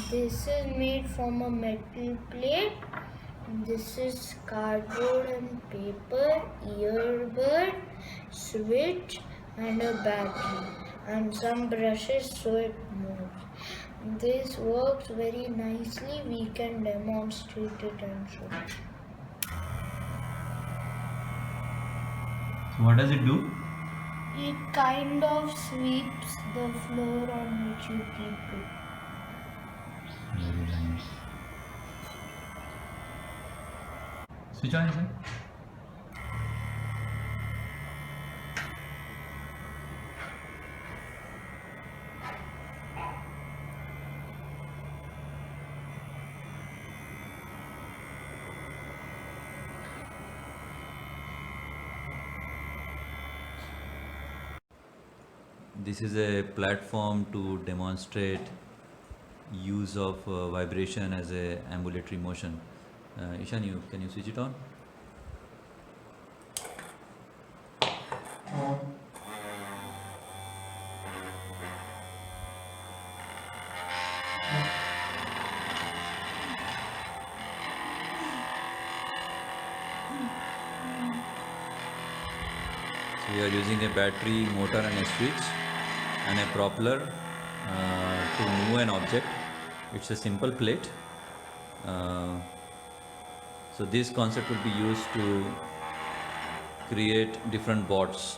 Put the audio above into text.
This is made from a metal plate. This is cardboard and paper, earbud, switch, and a battery, and some brushes so it moves. This works very nicely. We can demonstrate it and show it. So what does it do? It kind of sweeps the floor on which you keep it. Very nice. Switch on, sir. This is a platform to demonstrate use of vibration as a ambulatory motion. Eeshaan, can you switch it on? So we are using a battery, motor and a switch and a propeller to move an object. It's a simple plate. So this concept will be used to create different bots